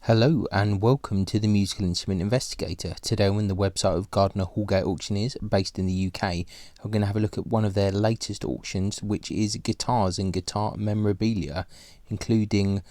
Hello and welcome to the Musical Instrument Investigator. Today I'm on the website of Gardiner Houlgate Auctioneers based in the UK. I'm going to have a look at one of their latest auctions, which is guitars and guitar memorabilia, including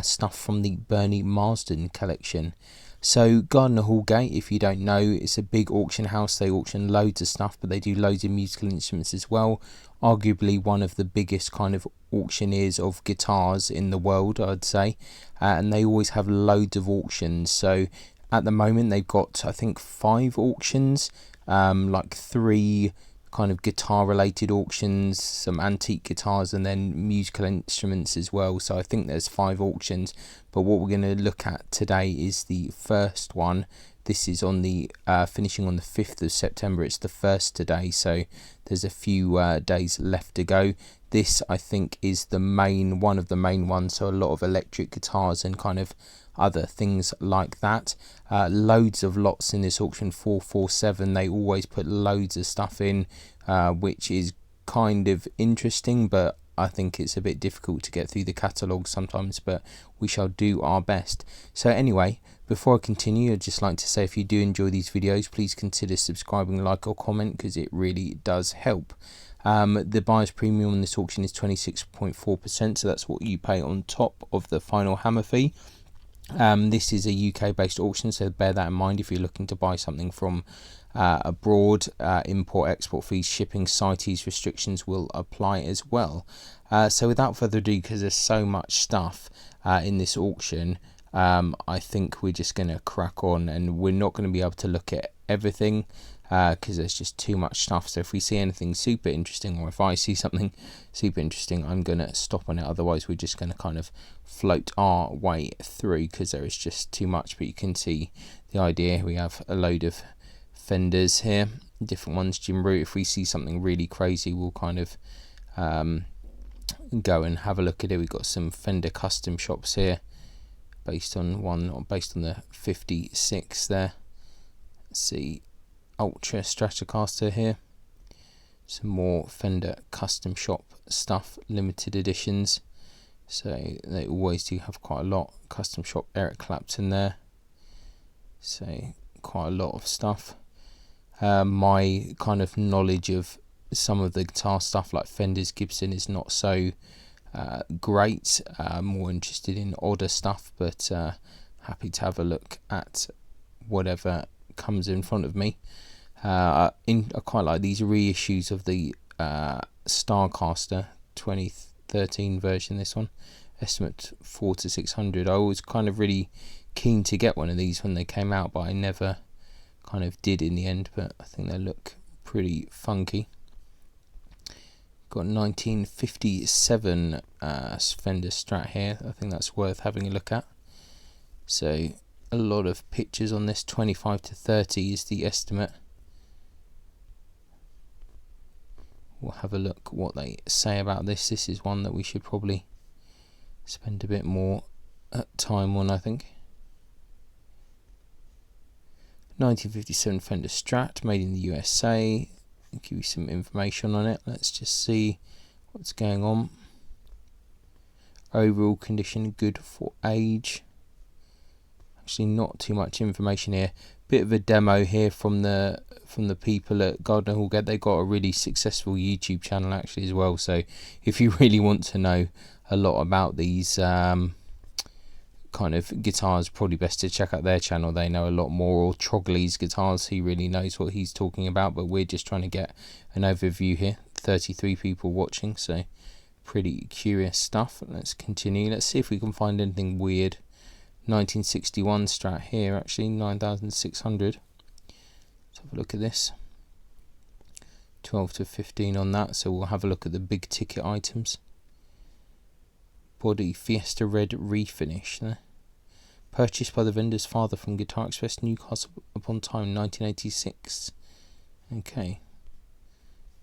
stuff from the Bernie Marsden collection. So Gardiner Houlgate, if you don't know, it's a big auction house. They auction loads of stuff, but they do loads of musical instruments as well. Arguably one of the biggest kind of auctioneers of guitars in the world, I'd say. And they always have loads of auctions. So at the moment they've got, I think, 5 auctions, like 3 kind of guitar related auctions, some antique guitars, and then musical instruments as well. So I think there's 5 auctions, but what we're going to look at today is the first one. This is on the finishing on the 5th of September. It's the first today, so there's a few days left to go. This, I think, is one of the main ones, so a lot of electric guitars and kind of other things like that. Loads of lots in this auction, 447. They always put loads of stuff in, which is kind of interesting, but I think it's a bit difficult to get through the catalogue sometimes, but we shall do our best. So anyway, before I continue, I'd just like to say if you do enjoy these videos, please consider subscribing, like or comment, because it really does help. The buyer's premium on this auction is 26.4%, so that's what you pay on top of the final hammer fee. This is a UK based auction, so bear that in mind if you're looking to buy something from abroad. Import export fees, shipping, CITES restrictions will apply as well. So without further ado, because there's so much stuff in this auction, I think we're just going to crack on, and we're not going to be able to look at everything because there's just too much stuff. So if we see anything super interesting, or if I see something super interesting, I'm going to stop on it. Otherwise we're just going to kind of float our way through because there is just too much. But you can see the idea. We have a load of Fenders here, different ones, Jim Root. If we see something really crazy, we'll kind of go and have a look at it. We've got some Fender custom shops here based on the 56 there. Let's see, Ultra Stratocaster here, some more Fender custom shop stuff, limited editions, so they always do have quite a lot. Custom shop Eric Clapton there, so quite a lot of stuff. My kind of knowledge of some of the guitar stuff like Fender's, Gibson is not so great. More interested in odder stuff, but happy to have a look at whatever comes in front of me. I quite like these reissues of the Starcaster 2013 version. This one, estimate 400 to 600. I was kind of really keen to get one of these when they came out, but I never kind of did in the end. But I think they look pretty funky. Got 1957 Fender Strat here. I think that's worth having a look at. So a lot of pictures on this. 25 to 30 is the estimate. We'll have a look what they say about this. This is one that we should probably spend a bit more time on, I think. 1957 Fender Strat, made in the USA. I'll give you some information on it. Let's just see what's going on. Overall condition, good for age. Actually, not too much information here. Bit of a demo here from the people at Gardiner Houlgate. They got a really successful YouTube channel actually as well. So if you really want to know a lot about these kind of guitars, probably best to check out their channel. They know a lot more. Or Trogley's guitars, he really knows what he's talking about, but we're just trying to get an overview here. 33 people watching, so pretty curious stuff. Let's continue. Let's see if we can find anything weird. 1961 Strat here, actually 9,600. Let's have a look at this. 12 to 15 on that, so we'll have a look at the big ticket items. Body Fiesta Red refinish there. Purchased by the vendor's father from Guitar Express, Newcastle upon Tyne, 1986. Okay.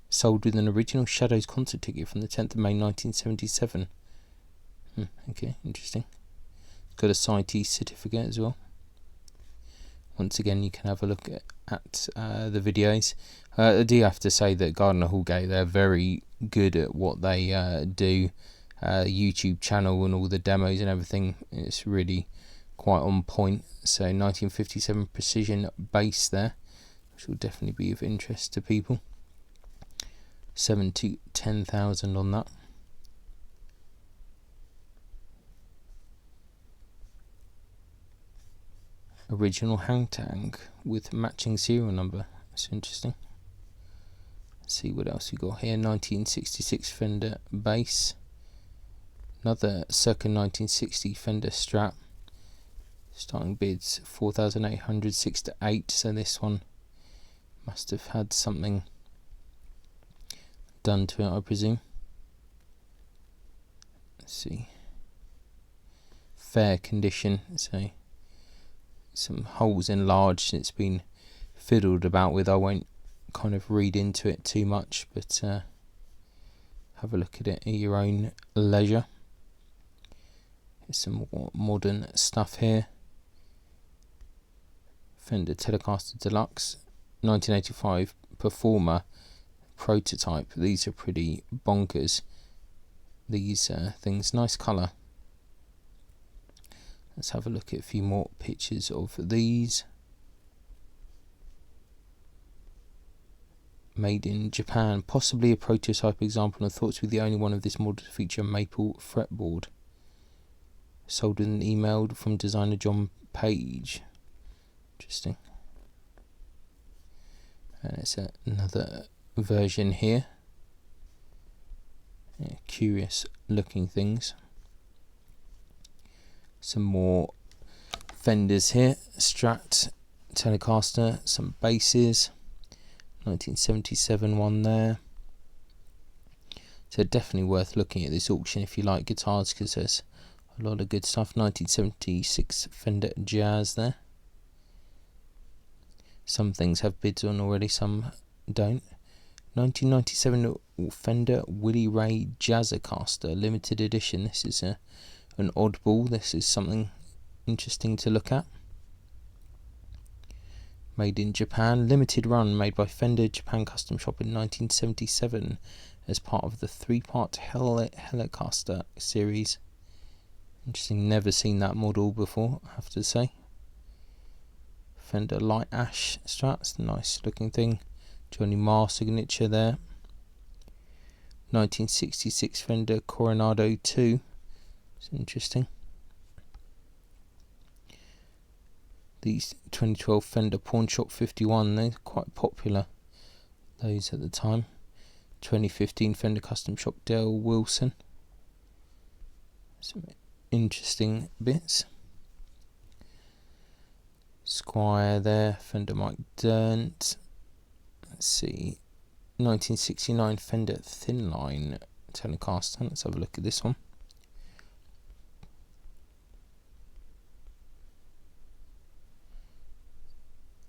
Sold with an original Shadows concert ticket from the 10th of May 1977. Okay, interesting. It's got a CITES certificate as well. Once again, you can have a look at the videos. I do have to say that Gardiner Houlgate, they're very good at what they do. YouTube channel and all the demos and everything, it's really quite on point. So 1957 precision bass there, which will definitely be of interest to people. 7 to 10,000 on that. Original hang tag with matching serial number. That's interesting. Let's see what else we got here. 1966 Fender bass. Another circa 1960 Fender Strat. Starting bids 4,800, 6 to 8. So this one must have had something done to it, I presume. Let's see. Fair condition. So some holes enlarged. It's been fiddled about with. I won't kind of read into it too much, but have a look at it at your own leisure. Here's some more modern stuff here. Fender Telecaster Deluxe 1985 Performer prototype. These are pretty bonkers, these things. Nice colour. Let's have a look at a few more pictures of these. Made in Japan, possibly a prototype example, and thought to be the only one of this model to feature a maple fretboard. Sold and emailed from designer John Page. Interesting. And it's another version here. Yeah, curious looking things. Some more Fenders here. Strat, Telecaster, some basses. 1977 one there. So definitely worth looking at this auction if you like guitars, because there's a lot of good stuff. 1976 Fender Jazz there. Some things have bids on already, some don't. 1997 Fender Willie Ray Jazzicaster limited edition. This is an oddball. This is something interesting to look at. Made in Japan, limited run, made by Fender Japan Custom Shop in 1977 as part of the 3-part Helicaster series. Interesting, never seen that model before, I have to say. Fender Light Ash Strats, nice looking thing. Johnny Marr signature there. 1966 Fender Coronado 2. It's interesting. These 2012 Fender Pawn Shop 51, they're quite popular, those at the time. 2015 Fender Custom Shop Dale Wilson. Some interesting bits. Squire there, Fender Mike Dirnt. Let's see, 1969 Fender Thin Line Telecaster. Let's have a look at this one.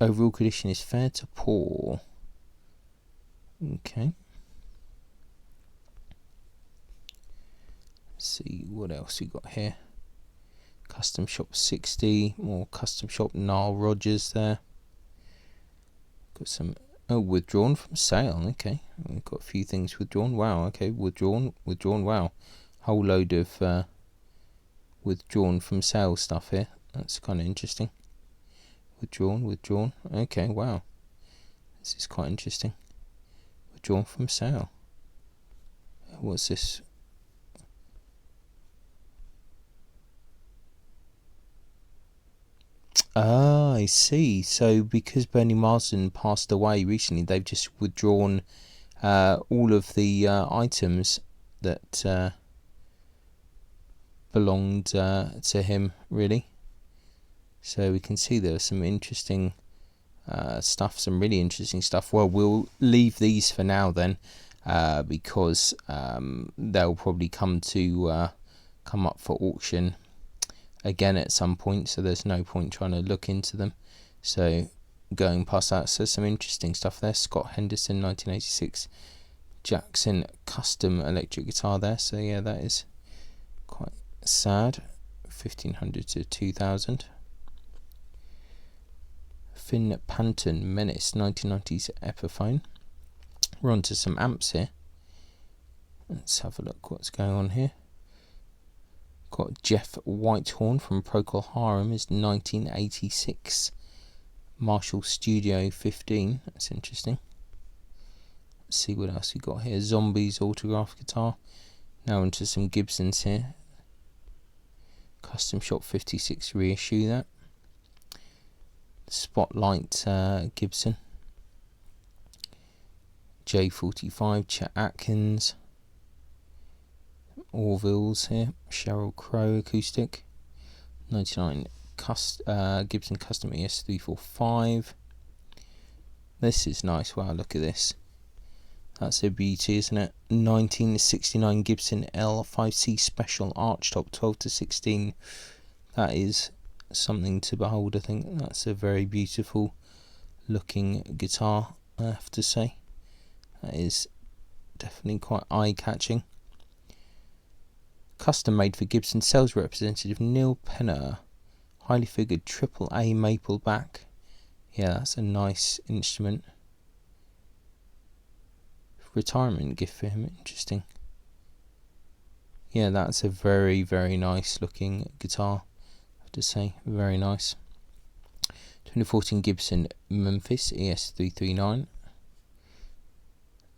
Overall condition is fair to poor. Okay. Let's see what else we got here. Custom Shop 60, more Custom Shop Nile Rodgers there. Got some withdrawn from sale. Okay, we've got a few things withdrawn. Wow. Okay, withdrawn. Wow, whole load of withdrawn from sale stuff here. That's kind of interesting. Withdrawn. Okay, wow, this is quite interesting. Withdrawn from sale. What's this? Ah, I see. So because Bernie Marsden passed away recently, they've just withdrawn all of the items that belonged to him, really. So we can see there's some interesting stuff, some really interesting stuff. Well, we'll leave these for now then, because they'll probably come up for auction again at some point, so there's no point trying to look into them. So going past that, so some interesting stuff there. Scott Henderson 1986 Jackson custom electric guitar there. So yeah, that is quite sad. 1500 to 2000. Finn Panton Menace 1990s Epiphone. We're on to some amps here. Let's have a look what's going on here. Got Jeff Whitehorn from Procol Harum, is 1986 Marshall Studio 15. That's interesting. Let's see what else we got here. Zombies autograph guitar. Now into some Gibsons here. Custom Shop 56 reissue that. Spotlight Gibson. J45 Chet Atkins. Orville's here. Sheryl Crow acoustic. 99 Gibson Custom ES345. This is nice. Wow, look at this. That's a beauty, isn't it? 1969 Gibson L5C Special Archtop 12-16. That is something to behold, I think. That's a very beautiful looking guitar, I have to say. That is definitely quite eye-catching. Custom made for Gibson sales representative Neil Penner. Highly figured AAA maple back. Yeah, that's a nice instrument. Retirement gift for him, interesting. Yeah, that's a very, very nice looking guitar, I have to say, very nice. 2014 Gibson Memphis ES339.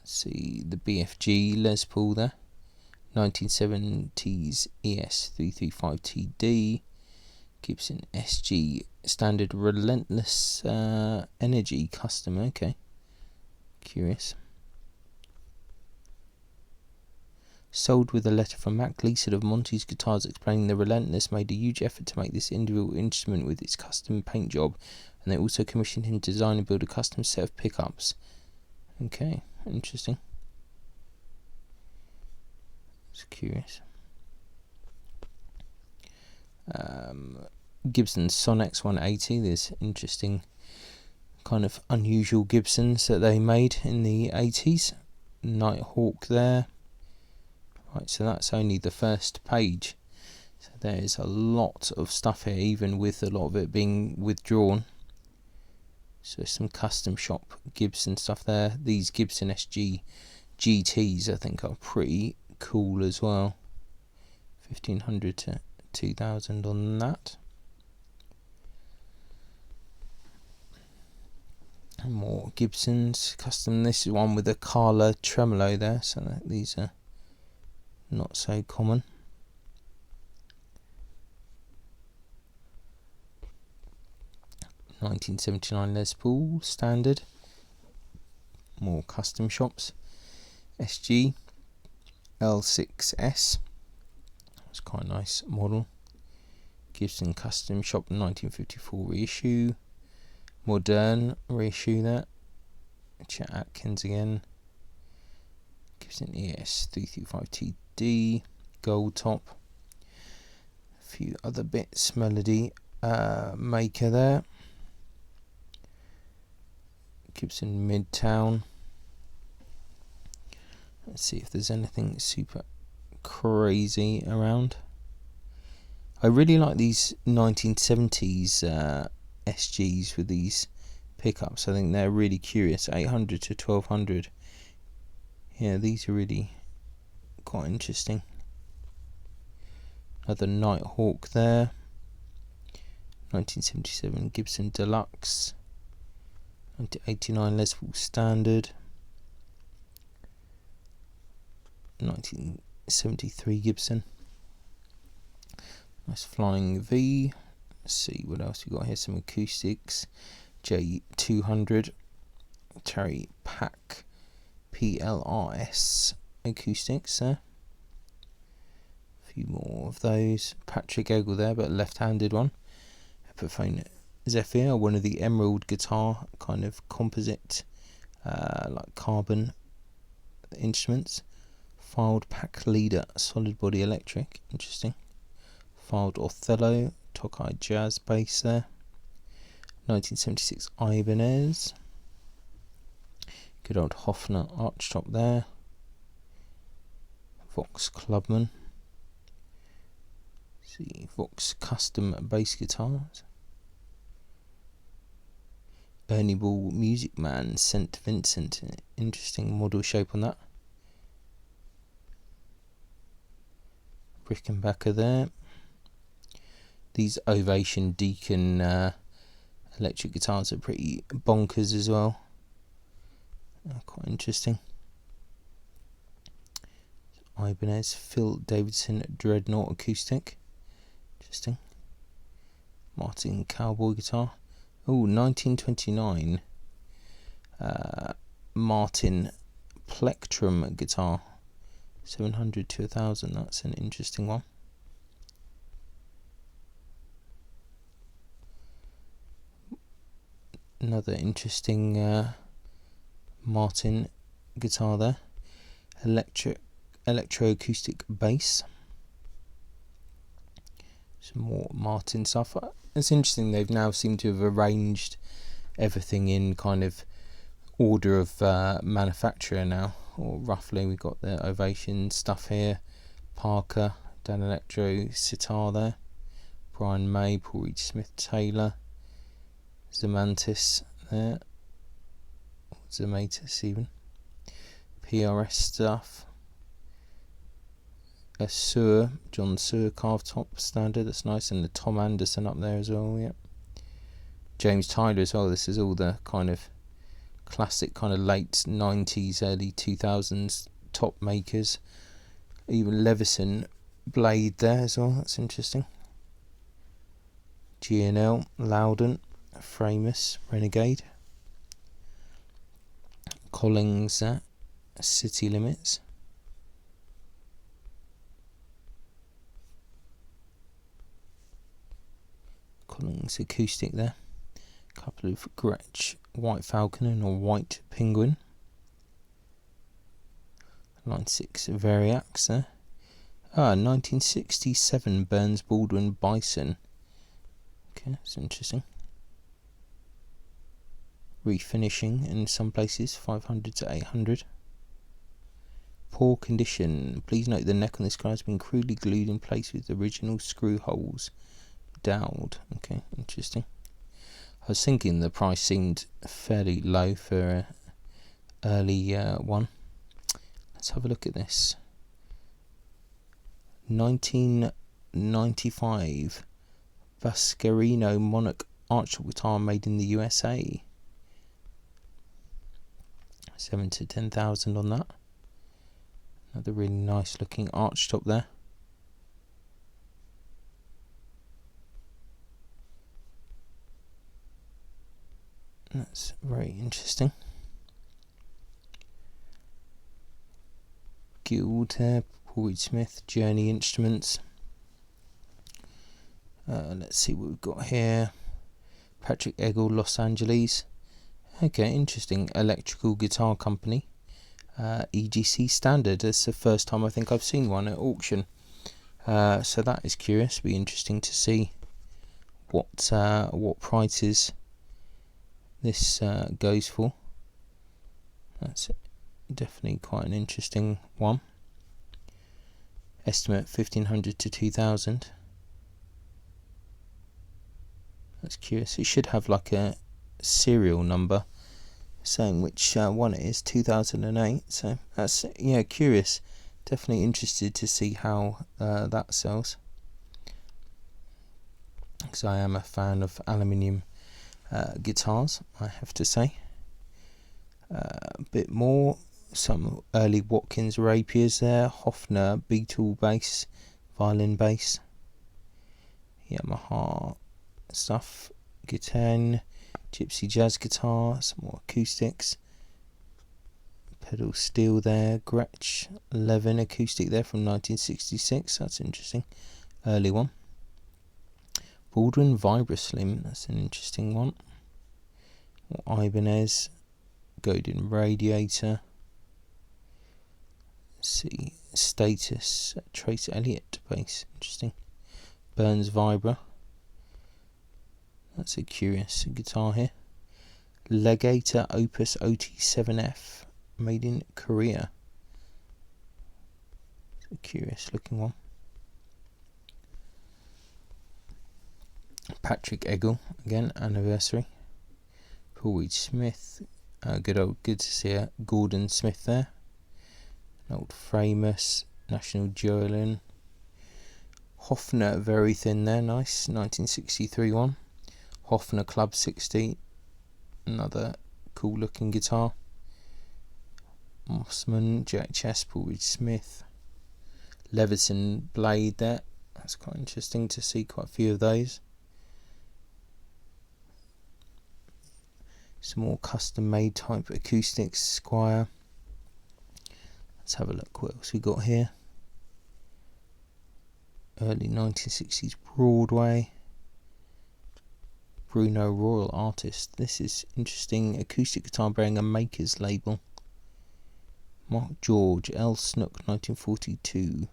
Let's see, the BFG Les Paul there. 1970s ES335TD. Gibson SG Standard Relentless Energy Custom, okay. Curious. Sold with a letter from Matt Gleason of Monty's Guitars explaining the Relentless made a huge effort to make this individual instrument with its custom paint job, and they also commissioned him to design and build a custom set of pickups. Okay, interesting. It's curious. Gibson Sonex 180. There's interesting kind of unusual Gibsons that they made in the 80s. Nighthawk there. Right, so that's only the first page. So there's a lot of stuff here, even with a lot of it being withdrawn. So some custom shop Gibson stuff there. These Gibson SG GTs I think are pretty cool as well. 1500 to 2000 on that. More Gibsons custom. This is one with a Carla tremolo there, so these are not so common. (1979) Les Paul standard. More custom shops. SG L6S. It's quite a nice model. Gibson Custom Shop 1954 reissue. Modern reissue that. Chet Atkins again. Gibson ES335TD. Gold top. A few other bits. Melody maker there. Gibson Midtown. Let's see if there's anything super crazy around. I really like these 1970s SGs with these pickups. I think they're really curious. 800 to 1200. Yeah, these are really quite interesting. Another Nighthawk there. 1977 Gibson Deluxe. 1989 Les Paul Standard. 1973 Gibson. Nice Flying V. Let's see what else we got here. Some acoustics. J200. Terry Pack PLRS acoustics there. A few more of those. Patrick Eggle there, but a left-handed one. Epiphone Zephyr, one of the Emerald guitar kind of composite, like carbon instruments. Filed Pack Leader solid body electric, interesting. Filed Othello Tokai jazz bass there. 1976 Ibanez. Good old Hofner archtop there. Vox Clubman. See, Vox custom bass guitars. Ernie Ball Music Man St. Vincent. Interesting model shape on that. Rickenbacker there. These Ovation Deacon electric guitars are pretty bonkers as well. Quite interesting. Ibanez Phil Davidson Dreadnought acoustic. Interesting. Martin cowboy guitar. Oh, 1929. Martin plectrum guitar. 700 to 1000. That's an interesting one. Another interesting Martin guitar there. Electroacoustic bass. Some more Martin stuff. It's interesting, they've now seemed to have arranged everything in kind of order of manufacturer now, or roughly. We've got the Ovation stuff here, Parker, Dan Electro, Sitar there, Brian May, Paul Reed Smith Taylor, Zemantis there, Zematis even, PRS stuff, a Sewer, John Sewer carved top standard, that's nice, and the Tom Anderson up there as well, yeah. James Tyler as well. This is all the kind of classic kind of late 90s, early 2000s top makers. Even Levison Blade there as well, that's interesting. G&L, Loudon, Framus, Renegade, Collings, City Limits, Collings acoustic there, a couple of Gretsch White Falcon and a White Penguin, Line 6 Variax there, 1967 Burns Baldwin Bison, okay, that's interesting. Refinishing in some places, 500 to 800. Poor condition. Please note the neck on this guy has been crudely glued in place with the original screw holes. Dowd. Okay, interesting. I was thinking the price seemed fairly low for an early one. Let's have a look at this. 1995 Vascarino Monarch archtop guitar made in the USA. 7 to 10,000 on that. Another really nice looking archtop there. That's very interesting. Guild, Paul Reed Smith, Journey Instruments. Let's see what we've got here. Patrick Eggle, Los Angeles. Okay, interesting. Electrical guitar company. EGC standard. That's the first time I think I've seen one at auction. So that is curious. Be interesting to see what prices this goes for. That's definitely quite an interesting one. Estimate 1500 to 2000. That's curious. It should have like a serial number saying which one it is. 2008. So that's, yeah, curious. Definitely interested to see how that sells, because I am a fan of aluminium guitars, I have to say. A bit more, some early Watkins rapiers there, Hofner Beetle bass, violin bass, Yamaha stuff, Guitar, Gypsy jazz guitar, some more acoustics, pedal steel there, Gretsch Levin acoustic there from 1966, that's interesting, early one. Baldwin Vibraslim, that's an interesting one. Ibanez, Godin Radiator. Let's see, Status, Trace Elliott bass, interesting. Burns Vibra, that's a curious guitar here. Legator Opus OT7F, made in Korea. It's a curious looking one. Patrick Eggle, again, anniversary. Paul Reed Smith, good to see a Gordon Smith there. An old Framus, National Jolin. Hofner, very thin there, nice, 1963 one. Hofner Club 60, another cool looking guitar. Mossman, Jack Chess, Paul Reed Smith. Leveson blade there, that's quite interesting to see quite a few of those. Some more custom made type acoustics, Squire. Let's have a look what else we got here. Early 1960s Broadway. Bruno Royal Artist. This is interesting. Acoustic guitar bearing a Maker's label. Mark George, L. Snook, 1942.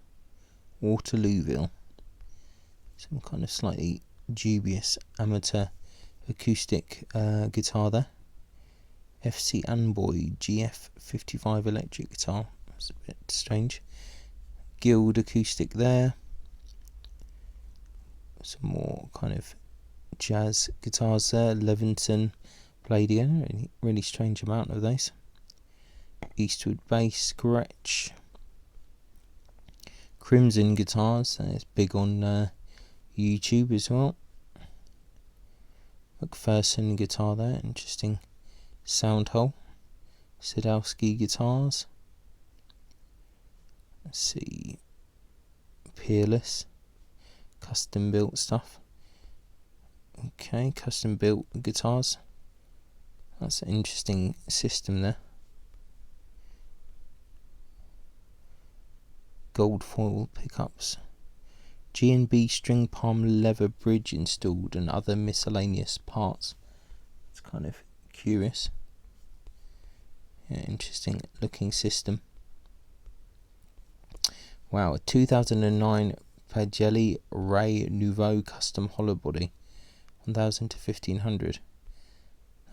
Waterlooville. Some kind of slightly dubious amateur acoustic guitar there. FC Anboy GF55 electric guitar. That's a bit strange. Guild acoustic there. Some more kind of jazz guitars there. Levinson played again. Really strange amount of those. Eastwood bass, Gretsch. Crimson guitars. It's big on YouTube as well. McPherson guitar there. Interesting sound hole. Sadowski guitars. Let's see. Peerless. Custom built stuff. Okay, custom built guitars. That's an interesting system there. Gold foil pickups. G&B string palm leather bridge installed and other miscellaneous parts. It's kind of curious. Yeah, interesting looking system. Wow, a 2009 Pagelli Ray Nouveau custom hollow body, 1000 to 1500.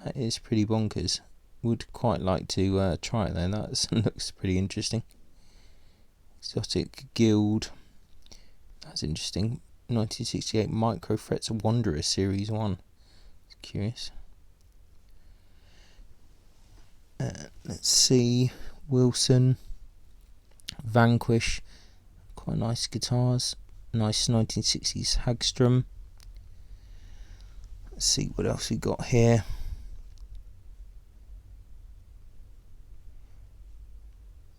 That is pretty bonkers. Would quite like to try it then. That looks pretty interesting. Exotic Guild. That's interesting. 1968 Micro Frets Wanderer Series 1. It's curious. Let's see. Wilson. Vanquish. Quite nice guitars. Nice 1960s Hagstrom. Let's see what else we got here.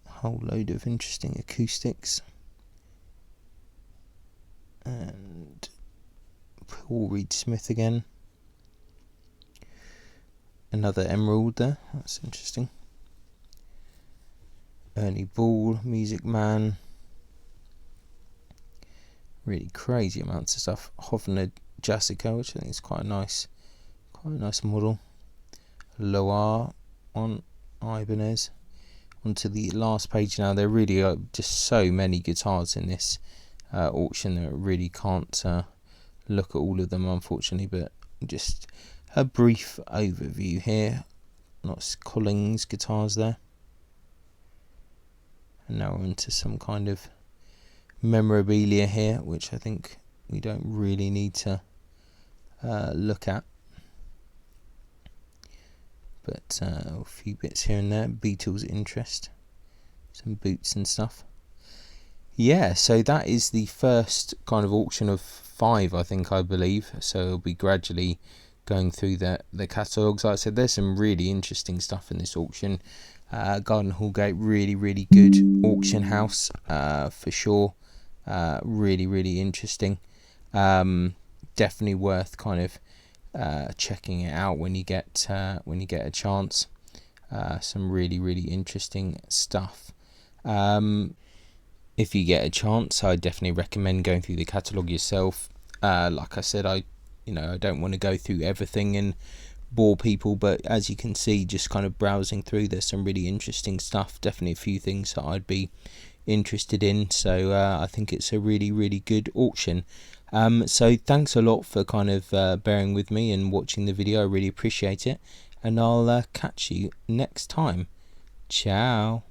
A whole load of interesting acoustics. And Paul Reed Smith again. Another Emerald there. That's interesting. Ernie Ball, Music Man. Really crazy amounts of stuff. Hofner Jessica, which I think is quite a nice model. Loire on Ibanez. Onto the last page now. There really are just so many guitars in this auction that I really can't look at all of them, unfortunately, but just a brief overview here. Lots of Collings guitars there. And now we're into some kind of memorabilia here, which I think we don't really need to look at, but a few bits here and there. Beatles interest, some boots and stuff. Yeah, so that is the first kind of auction of 5, I believe. So it'll be gradually going through the catalogues. Like I said, there's some really interesting stuff in this auction. Gardiner Houlgate, really good auction house for sure. Really interesting. Definitely worth kind of checking it out when you get a chance. Some really interesting stuff. If you get a chance, I definitely recommend going through the catalogue yourself. Like I said, I don't want to go through everything and bore people, but as you can see, just kind of browsing through, there's some really interesting stuff. Definitely a few things that I'd be interested in, so I think it's a really good auction. So thanks a lot for kind of bearing with me and watching the video. I really appreciate it, and I'll catch you next time. Ciao.